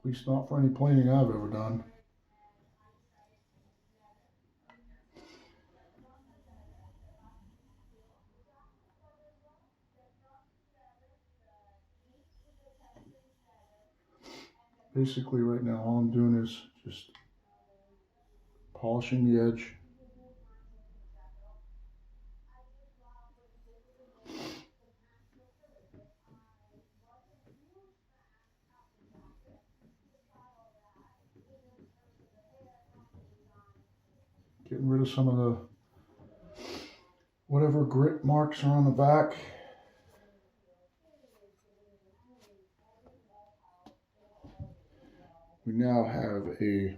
At least not for any planing I've ever done. Basically right now all I'm doing is just polishing the edge. Getting rid of some of the whatever grit marks are on the back. We now have a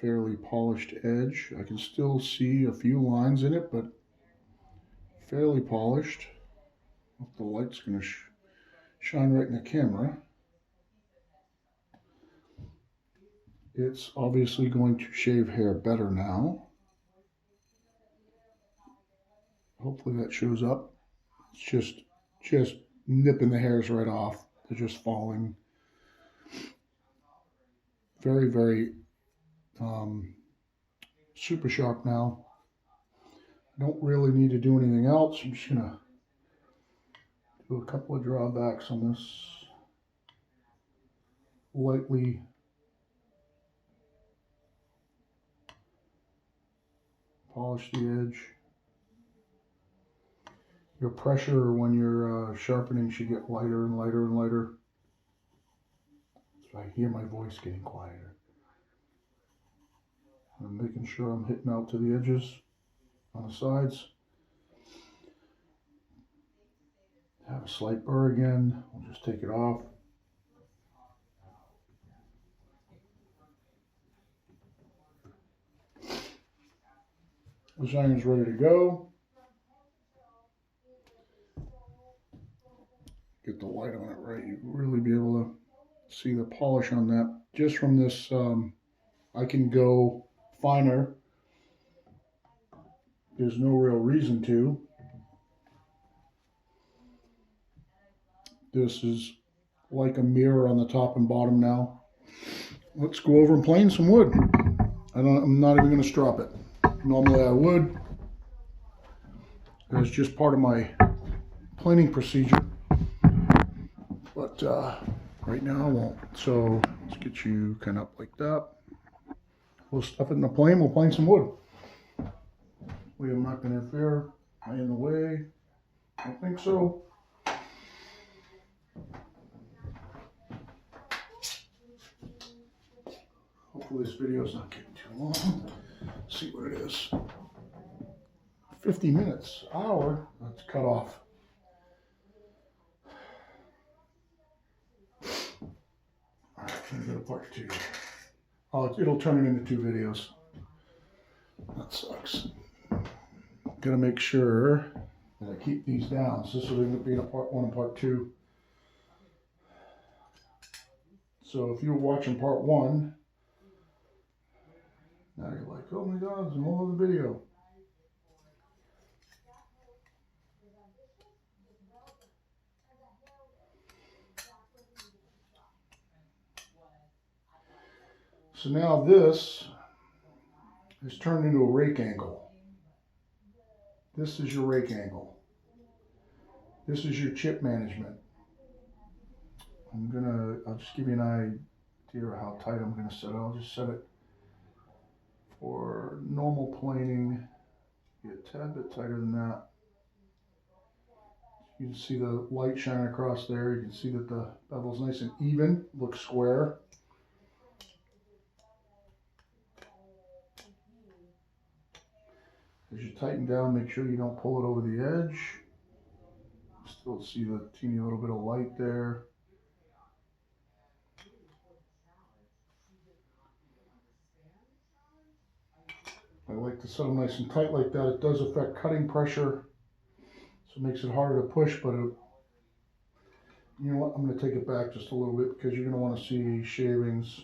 fairly polished edge. I can still see a few lines in it, but fairly polished. The light's going to shine right in the camera. It's obviously going to shave hair better now. Hopefully that shows up. It's just nipping the hairs right off. They're just falling. Very, very super sharp now. I don't really need to do anything else. I'm just gonna do a couple of drawbacks on this. Lightly polish the edge. Your pressure when you're sharpening should get lighter and lighter and lighter. So I hear my voice getting quieter. I'm making sure I'm hitting out to the edges on the sides. Have a slight burr again. We'll just take it off. This iron's ready to go. Get the light on it right. You'll really be able to see the polish on that. Just from this, I can go finer. There's no real reason to. This is like a mirror on the top and bottom now. Let's go over and plane some wood. I'm not even going to strop it. Normally I would. It's just part of my planing procedure. But right now I won't. So let's get you kind of up like that. We'll stuff it in the plane. We'll plane some wood. I'm not going to interfere. Am I in the way? I don't think so. Hopefully this video is not getting too long. Let's see what it is. 50 minutes, hour. Let's cut off. All right, I'm gonna go to part 2. Oh, it'll turn it into 2 videos. That sucks. Gotta make sure that I keep these down. So this will end up being a part 1 and part 2. So if you're watching part 1, now you're like, oh my God, there's more of the video. So now this is turned into a rake angle. This is your rake angle. This is your chip management. I'll just give you an idea of how tight I'm gonna set it. I'll just set it for normal planing, be a tad bit tighter than that. You can see the light shining across there. You can see that the bevel's nice and even, looks square. As you tighten down, make sure you don't pull it over the edge. Still see the teeny little bit of light there. I like to set them nice and tight like that. It does affect cutting pressure, so it makes it harder to push, but you know what, I'm going to take it back just a little bit because you're going to want to see shavings.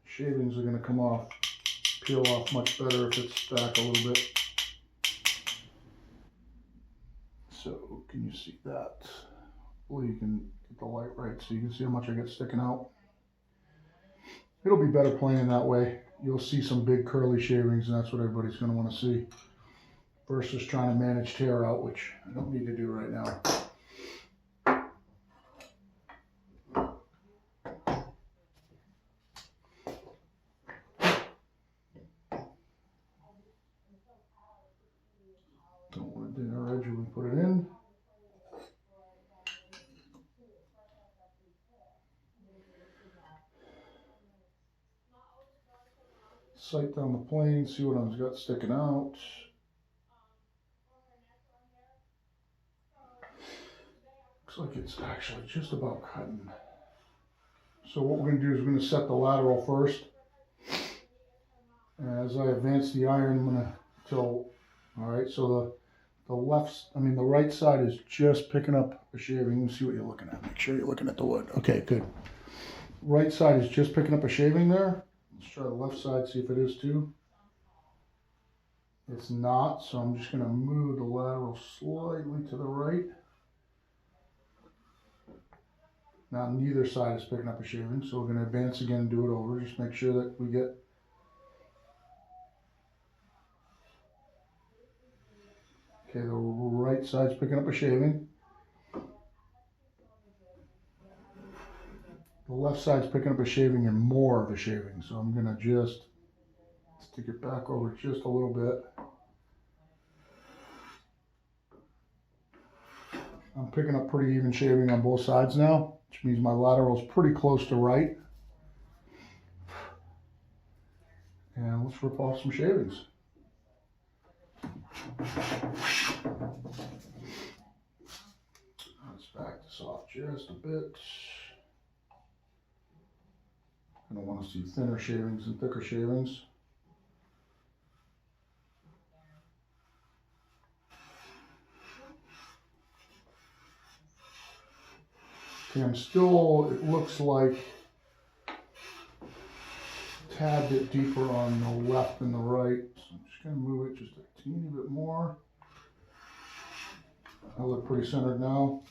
Shavings are going to come off, peel off much better if it's back a little bit. So can you see that? A hopefully you can get the light right so you can see how much I get sticking out. It'll be better playing that way. You'll see some big curly shavings, and that's what everybody's going to want to see, versus trying to manage tear out, which I don't need to do right now. Don't want to do our edge when we put it in. Sight down the plane, see what I've got sticking out. Looks like it's actually just about cutting. So what we're going to do is we're going to set the lateral first. As I advance the iron, I'm going to tilt. All right, so the right side is just picking up a shaving. You can see what you're looking at. Make sure you're looking at the wood. Okay, good. Right side is just picking up a shaving there. Let's try the left side, see if it is too. It's not, so I'm just going to move the lateral slightly to the right. Now neither side is picking up a shaving, so we're going to advance again and do it over. Just make sure that we get okay, the right side's picking up a shaving. The left side's picking up a shaving and more of a shaving. So I'm going to just stick it back over just a little bit. I'm picking up pretty even shaving on both sides now, which means my lateral's pretty close to right. And let's rip off some shavings. Let's back this off just a bit. I don't want to see thinner shavings and thicker shavings. Okay, I'm still, it looks like a tad bit deeper on the left than the right. So I'm just going to move it just a teeny bit more. I look pretty centered now.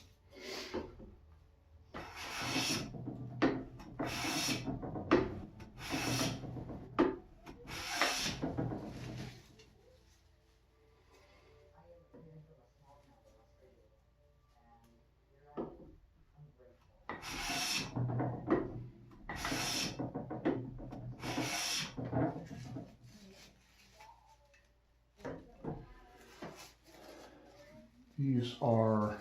These are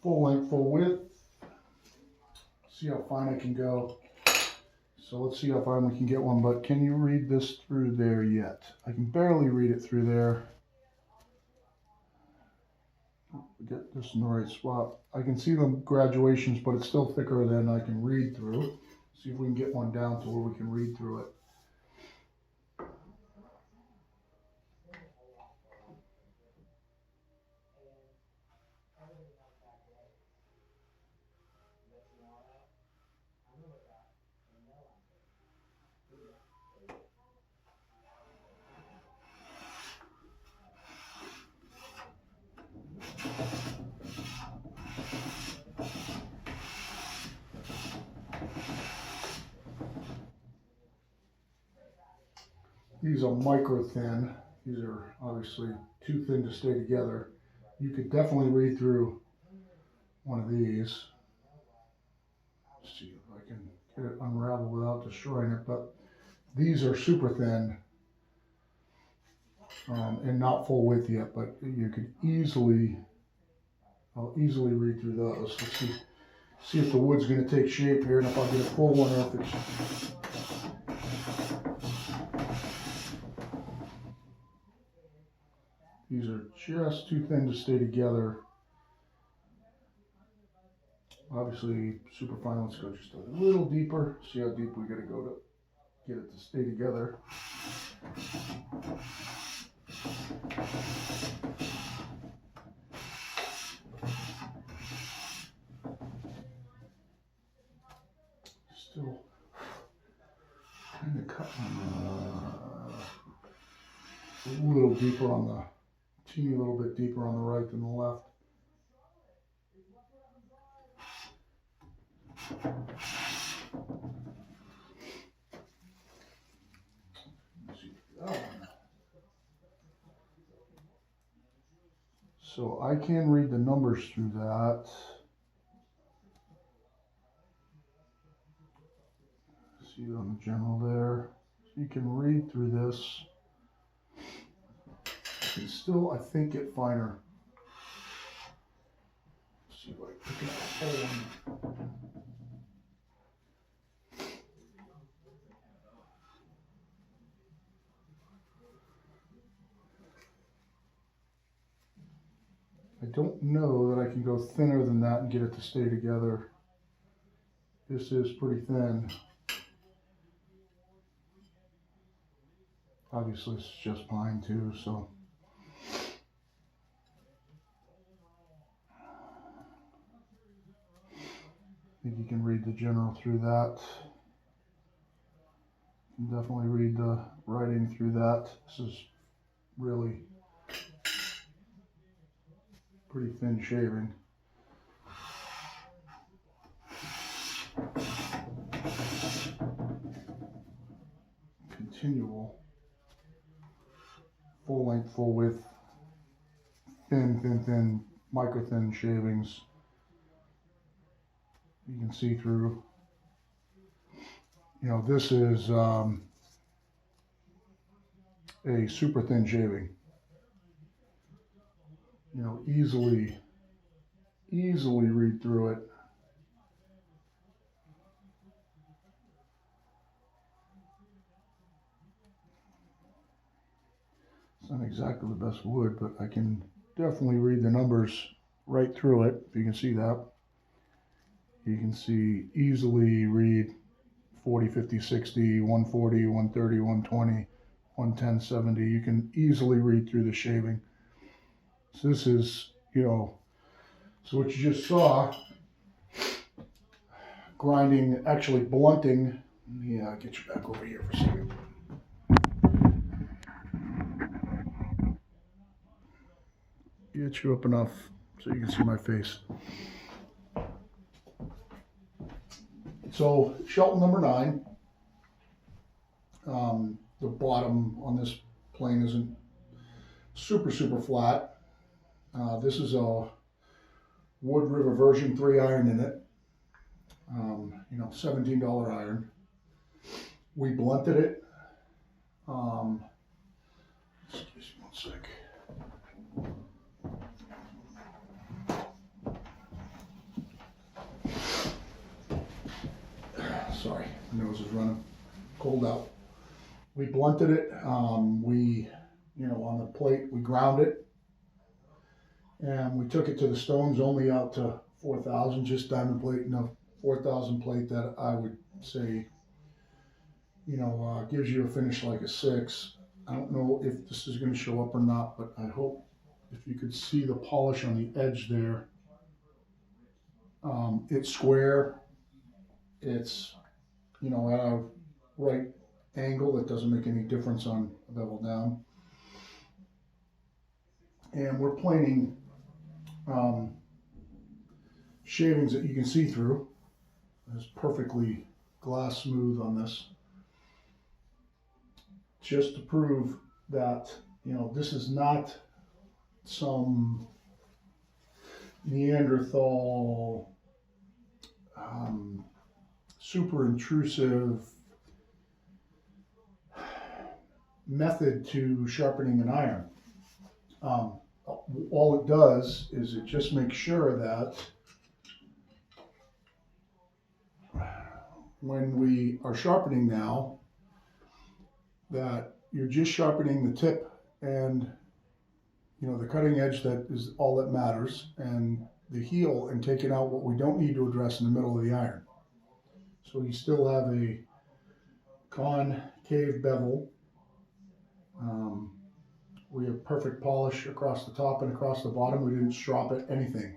full length, full width. See how fine I can go. So let's see how fine we can get one, but can you read this through there yet? I can barely read it through there. Get this in the right spot. I can see the graduations, but it's still thicker than I can read through. See if we can get one down to where we can read through it. These are micro thin. These are obviously too thin to stay together. You could definitely read through one of these. Let's see if I can get it unraveled without destroying it, but these are super thin and not full width yet, but you could easily, I'll easily read through those. Let's see if the wood's going to take shape here and if I'll get a full one or if it's these are just too thin to stay together. Obviously, super fine. Let's go just a little deeper. See how deep we got to go to get it to stay together. Still kind of cutting a little deeper on the teeny little bit deeper on the right than the left. So I can read the numbers through that. See it on the general there. So you can read through this. You can still, I think, get finer. Let's see if I can pick up the whole one. I don't know that I can go thinner than that and get it to stay together. This is pretty thin. Obviously, it's just pine too, so. I think you can read the general through that. You can definitely read the writing through that. This is really pretty thin shaving. Continual, full length, full width, thin, micro thin shavings. You can see through. You know, this is a super thin shaving. You know, easily read through it. It's not exactly the best wood, but I can definitely read the numbers right through it, if you can see that. You can see, easily read 40, 50, 60, 140, 130, 120, 110, 70. You can easily read through the shaving. So this is, you know, so what you just saw, grinding, actually blunting. Yeah, I'll get you back over here for a second. Get you up enough so you can see my face. So shelton number 9. The bottom on this plane isn't super flat. This is a Wood River version 3 iron in it. You know, $17 iron. We blunted it. Excuse me one sec. Sorry, my nose is running cold out. We blunted it. We, you know, on the plate, we ground it. And we took it to the stones only out to 4,000, just diamond plate, and a 4,000 plate that I would say, you know, gives you a finish like a 6. I don't know if this is going to show up or not, but I hope if you could see the polish on the edge there. It's square. It's, you know, at a right angle that doesn't make any difference on bevel down. And we're planing shavings that you can see through. It's perfectly glass smooth on this. Just to prove that, you know, this is not some Neanderthal super intrusive method to sharpening an iron. All it does is it just makes sure that when we are sharpening now, that you're just sharpening the tip and, you know, the cutting edge, that is all that matters, and the heel, and taking out what we don't need to address in the middle of the iron. So you still have a concave bevel. We have perfect polish across the top and across the bottom. We didn't strop it, anything.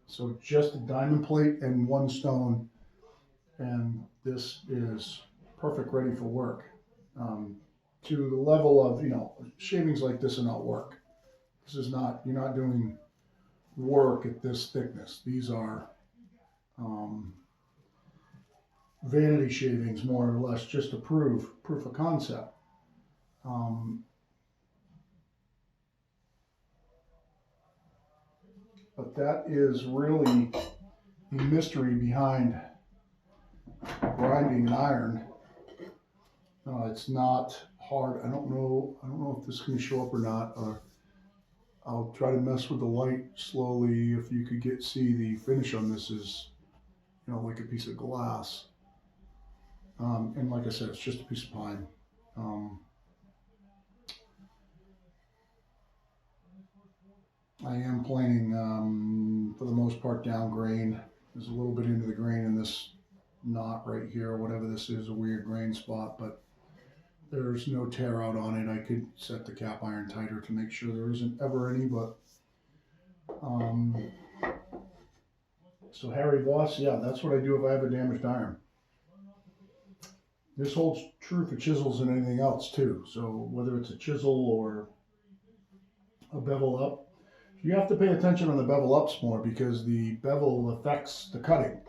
So just a diamond plate and 1 stone, and this is perfect, ready for work. To the level of, you know, shavings like this are not work. This is not, you're not doing work at this thickness. These are vanity shavings, more or less, just to proof of concept. But that is really the mystery behind grinding an iron. It's not hard. I don't know if this can show up or not. I'll try to mess with the light slowly. If you could see the finish on this is, like a piece of glass. And like I said, it's just a piece of pine. I am planing, for the most part, down grain. There's a little bit into the grain in this knot right here, whatever this is, a weird grain spot, but there's no tear out on it. I could set the cap iron tighter to make sure there isn't ever any, but so Harry Voss, yeah, that's what I do if I have a damaged iron. This holds true for chisels and anything else too. So whether it's a chisel or a bevel up, you have to pay attention on the bevel ups more, because the bevel affects the cutting.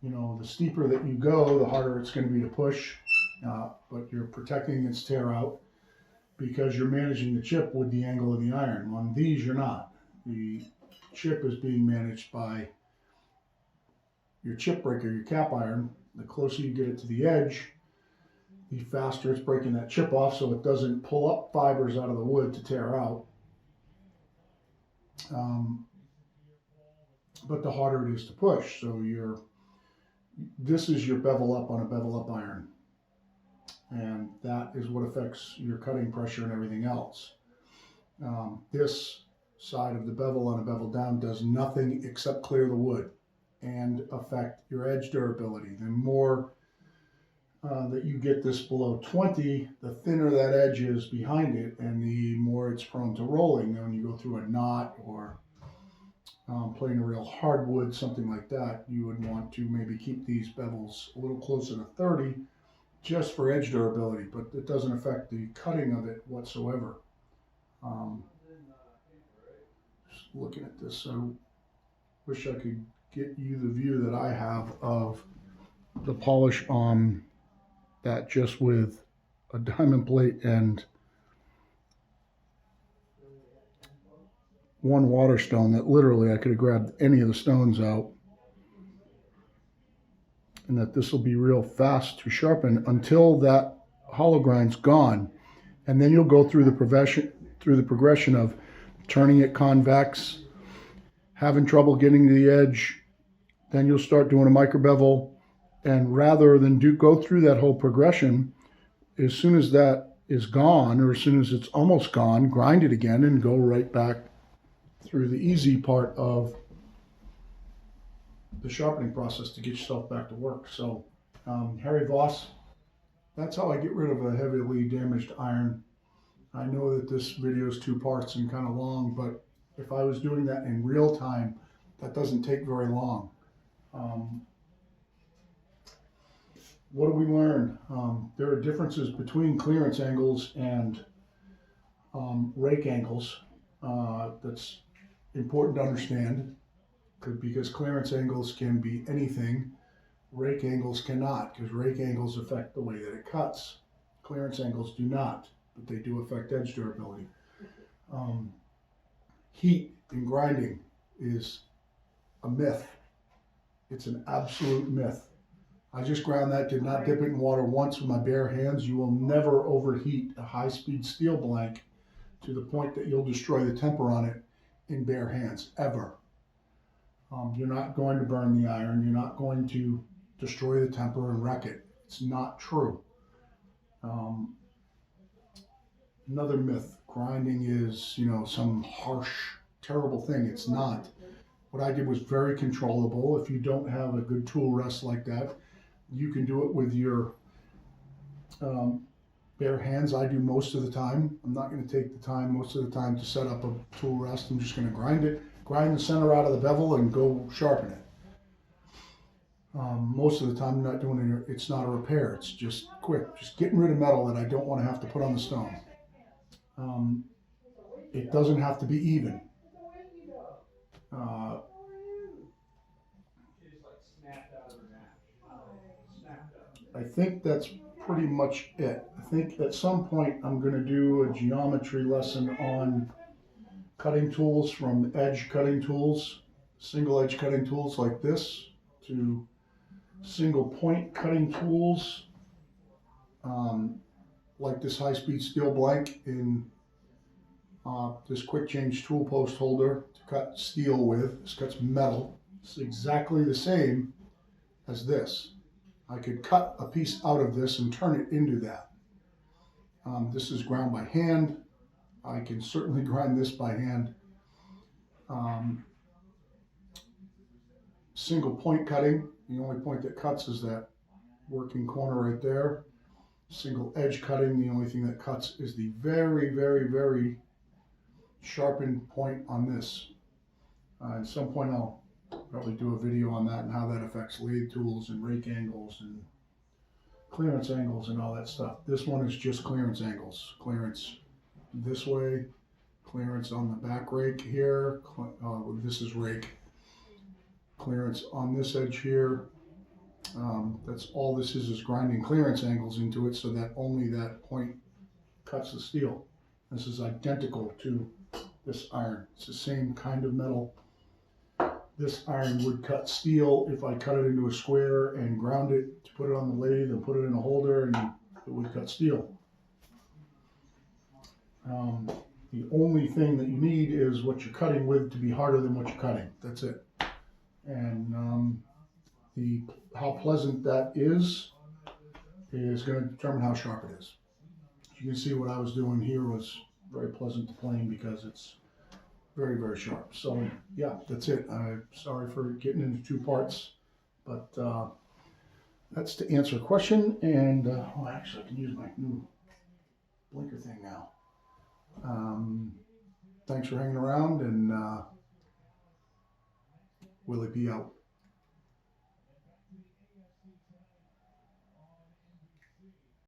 The steeper that you go, the harder it's going to be to push, but you're protecting its tear out because you're managing the chip with the angle of the iron. On these, you're not. The chip is being managed by your chip breaker, your cap iron. The closer you get it to the edge, the faster it's breaking that chip off, so it doesn't pull up fibers out of the wood to tear out. But the harder it is to push. So this is your bevel up on a bevel up iron, and that is what affects your cutting pressure and everything else. This side of the bevel on a bevel down does nothing except clear the wood and affect your edge durability. The more that you get this below 20, the thinner that edge is behind it, and the more it's prone to rolling. Now, when you go through a knot or playing a real hardwood, something like that, you would want to maybe keep these bevels a little closer to 30 just for edge durability, but it doesn't affect the cutting of it whatsoever. Just looking at this, I wish I could get you the view that I have of the polish on that, just with a diamond plate and one water stone, that literally I could have grabbed any of the stones out, and that this will be real fast to sharpen until that hollow grind's gone. And then you'll go through the progression of turning it convex, having trouble getting to the edge, then you'll start doing a micro bevel. And rather than go through that whole progression, as soon as that is gone, or as soon as it's almost gone, grind it again and go right back through the easy part of the sharpening process to get yourself back to work. So Harry Voss, that's how I get rid of a heavily damaged iron. I know that this video is 2 parts and kind of long, but if I was doing that in real time, that doesn't take very long. What do we learn? There are differences between clearance angles and rake angles. That's important to understand, because clearance angles can be anything. Rake angles cannot, because rake angles affect the way that it cuts. Clearance angles do not, but they do affect edge durability. Heat in grinding is a myth. It's an absolute myth. I just ground that, did not dip it in water once with my bare hands. You will never overheat a high-speed steel blank to the point that you'll destroy the temper on it in bare hands, ever. You're not going to burn the iron. You're not going to destroy the temper and wreck it. It's not true. Another myth, grinding is, some harsh, terrible thing. It's not. What I did was very controllable. If you don't have a good tool rest like that, you can do it with your bare hands. I do most of the time. I'm not going to take the time most of the time to set up a tool rest. I'm just going to grind the center out of the bevel and go sharpen it. Most of the time I'm not doing it. It's not a repair. It's just quick, just getting rid of metal that I don't want to have to put on the stone. It doesn't have to be even. Uh, I think that's pretty much it. I think at some point I'm going to do a geometry lesson on cutting tools, from edge cutting tools, single edge cutting tools like this, to single point cutting tools, like this high-speed steel blank in this quick change tool post holder to cut steel with. This cuts metal. It's exactly the same as this. I could cut a piece out of this and turn it into that. This is ground by hand. I can certainly grind this by hand. Single point cutting, the only point that cuts is that working corner right there. Single edge cutting, the only thing that cuts is the very, very, very sharpened point on this. At some point I'll probably do a video on that and how that affects lathe tools and rake angles and clearance angles and all that stuff. This one is just clearance angles. Clearance this way, clearance on the back rake here. This is rake. Clearance on this edge here. That's all this is grinding clearance angles into it so that only that point cuts the steel. This is identical to this iron. It's the same kind of metal. This iron would cut steel if I cut it into a square and ground it to put it on the lathe and put it in a holder, and it would cut steel. The only thing that you need is what you're cutting with to be harder than what you're cutting. That's it. And how pleasant that is going to determine how sharp it is. You can see what I was doing here was very pleasant to plane because it's very, very sharp. So yeah, that's it. I'm sorry for getting into two parts, but that's to answer a question. And oh, actually, I can use my new blinker thing now. Thanks for hanging around, and Willie B out.